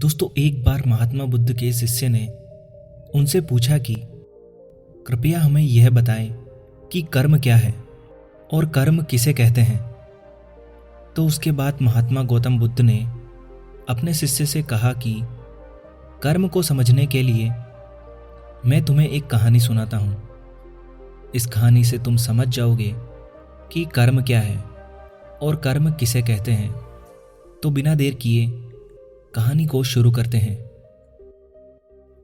दोस्तों, एक बार महात्मा बुद्ध के शिष्य ने उनसे पूछा कि कृपया हमें यह बताएं कि कर्म क्या है और कर्म किसे कहते हैं। तो उसके बाद महात्मा गौतम बुद्ध ने अपने शिष्य से कहा कि कर्म को समझने के लिए मैं तुम्हें एक कहानी सुनाता हूँ। इस कहानी से तुम समझ जाओगे कि कर्म क्या है और कर्म किसे कहते हैं। तो बिना देर किए कहानी को शुरू करते हैं।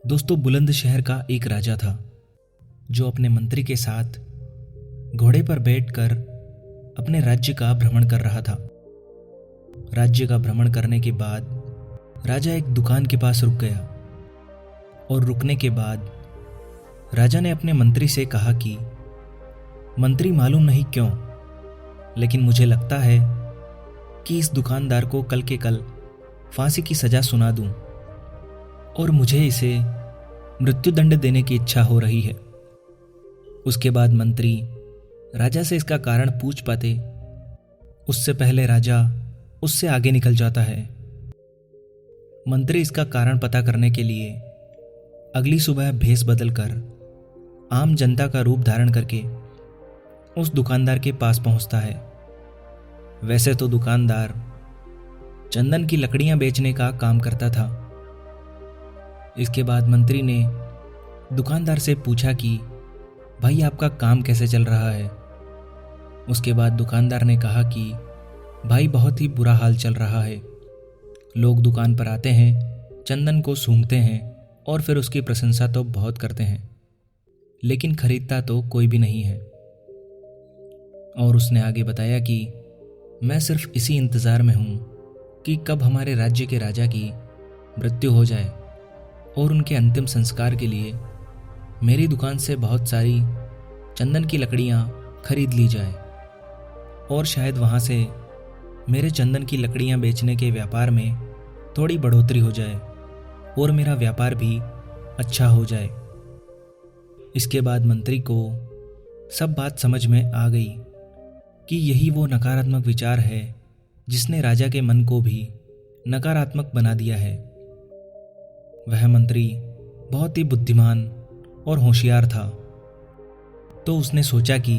दोस्तों, बुलंदशहर का एक राजा था जो अपने मंत्री के साथ घोड़े पर बैठकर अपने राज्य का भ्रमण कर रहा था। राज्य का भ्रमण करने के बाद राजा एक दुकान के पास रुक गया और रुकने के बाद राजा ने अपने मंत्री से कहा कि मंत्री, मालूम नहीं क्यों, लेकिन मुझे लगता है कि इस दुकानदार को कल के कल फांसी की सजा सुना दूं और मुझे इसे मृत्युदंड देने की इच्छा हो रही है। उसके बाद मंत्री राजा से इसका कारण पूछ पाते उससे पहले राजा उससे आगे निकल जाता है। मंत्री इसका कारण पता करने के लिए अगली सुबह भेष बदलकर आम जनता का रूप धारण करके उस दुकानदार के पास पहुंचता है। वैसे तो दुकानदार चंदन की लकड़ियां बेचने का काम करता था। इसके बाद मंत्री ने दुकानदार से पूछा कि भाई, आपका काम कैसे चल रहा है। उसके बाद दुकानदार ने कहा कि भाई, बहुत ही बुरा हाल चल रहा है। लोग दुकान पर आते हैं, चंदन को सूंघते हैं और फिर उसकी प्रशंसा तो बहुत करते हैं, लेकिन खरीदता तो कोई भी नहीं है। और उसने आगे बताया कि मैं सिर्फ इसी इंतज़ार में हूँ कि कब हमारे राज्य के राजा की मृत्यु हो जाए और उनके अंतिम संस्कार के लिए मेरी दुकान से बहुत सारी चंदन की लकड़ियाँ खरीद ली जाए और शायद वहाँ से मेरे चंदन की लकड़ियाँ बेचने के व्यापार में थोड़ी बढ़ोतरी हो जाए और मेरा व्यापार भी अच्छा हो जाए। इसके बाद मंत्री को सब बात समझ में आ गई कि यही वो नकारात्मक विचार है जिसने राजा के मन को भी नकारात्मक बना दिया है। वह मंत्री बहुत ही बुद्धिमान और होशियार था, तो उसने सोचा कि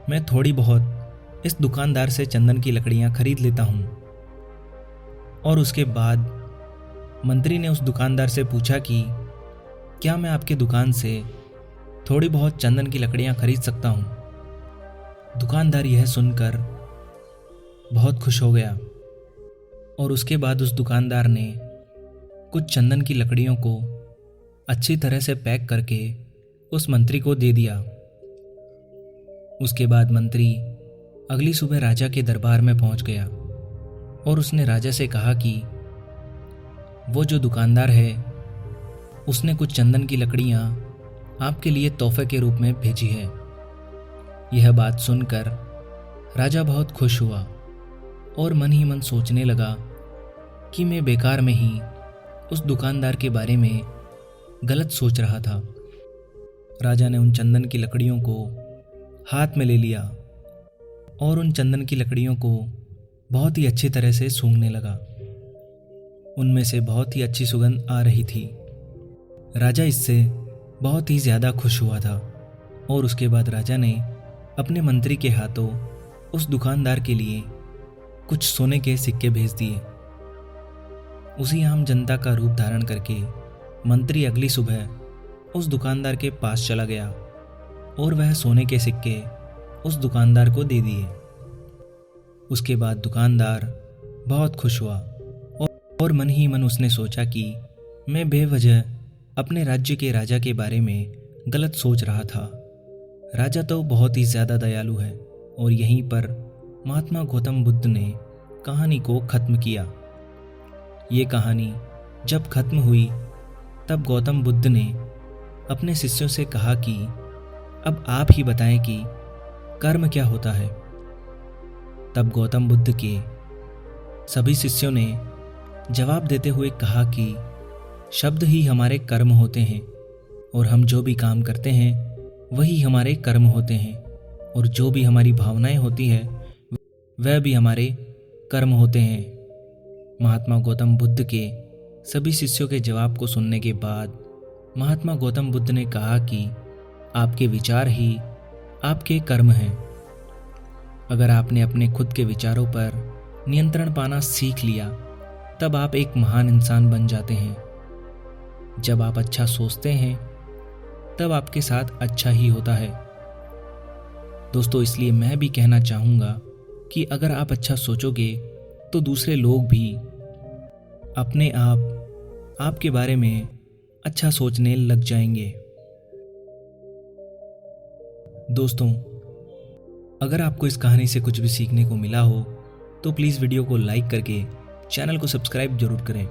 मैं थोड़ी बहुत इस दुकानदार से चंदन की लकड़ियां खरीद लेता हूं। और उसके बाद मंत्री ने उस दुकानदार से पूछा कि क्या मैं आपके दुकान से थोड़ी बहुत चंदन की लकड़ियां खरीद सकता हूं। दुकानदार यह सुनकर बहुत खुश हो गया और उसके बाद उस दुकानदार ने कुछ चंदन की लकड़ियों को अच्छी तरह से पैक करके उस मंत्री को दे दिया। उसके बाद मंत्री अगली सुबह राजा के दरबार में पहुंच गया और उसने राजा से कहा कि वो जो दुकानदार है उसने कुछ चंदन की लकड़ियां आपके लिए तोहफे के रूप में भेजी है। यह बात सुनकर राजा बहुत खुश हुआ और मन ही मन सोचने लगा कि मैं बेकार में ही उस दुकानदार के बारे में गलत सोच रहा था। राजा ने उन चंदन की लकड़ियों को हाथ में ले लिया और उन चंदन की लकड़ियों को बहुत ही अच्छी तरह से सूंघने लगा। उनमें से बहुत ही अच्छी सुगंध आ रही थी। राजा इससे बहुत ही ज़्यादा खुश हुआ था और उसके बाद राजा ने अपने मंत्री के हाथों उस दुकानदार के लिए कुछ सोने के सिक्के भेज दिए। उसी आम जनता का रूप धारण करके मंत्री अगली सुबह उस दुकानदार के पास चला गया और वह सोने के सिक्के उस दुकानदार को दे दिए। उसके बाद दुकानदार बहुत खुश हुआ और मन ही मन उसने सोचा कि मैं बेवजह अपने राज्य के राजा के बारे में गलत सोच रहा था। राजा तो बहुत ही ज़्यादा दयालु है। और यहीं पर महात्मा गौतम बुद्ध ने कहानी को ख़त्म किया। ये कहानी जब ख़त्म हुई तब गौतम बुद्ध ने अपने शिष्यों से कहा कि अब आप ही बताएं कि कर्म क्या होता है। तब गौतम बुद्ध के सभी शिष्यों ने जवाब देते हुए कहा कि शब्द ही हमारे कर्म होते हैं और हम जो भी काम करते हैं वही हमारे कर्म होते हैं और जो भी हमारी भावनाएं होती है वह भी हमारे कर्म होते हैं। महात्मा गौतम बुद्ध के सभी शिष्यों के जवाब को सुनने के बाद महात्मा गौतम बुद्ध ने कहा कि आपके विचार ही आपके कर्म हैं। अगर आपने अपने खुद के विचारों पर नियंत्रण पाना सीख लिया तब आप एक महान इंसान बन जाते हैं। जब आप अच्छा सोचते हैं तब आपके साथ अच्छा ही होता है। दोस्तों, इसलिए मैं भी कहना चाहूँगा कि अगर आप अच्छा सोचोगे तो दूसरे लोग भी अपने आप आपके बारे में अच्छा सोचने लग जाएंगे। दोस्तों, अगर आपको इस कहानी से कुछ भी सीखने को मिला हो तो प्लीज़ वीडियो को लाइक करके चैनल को सब्सक्राइब जरूर करें।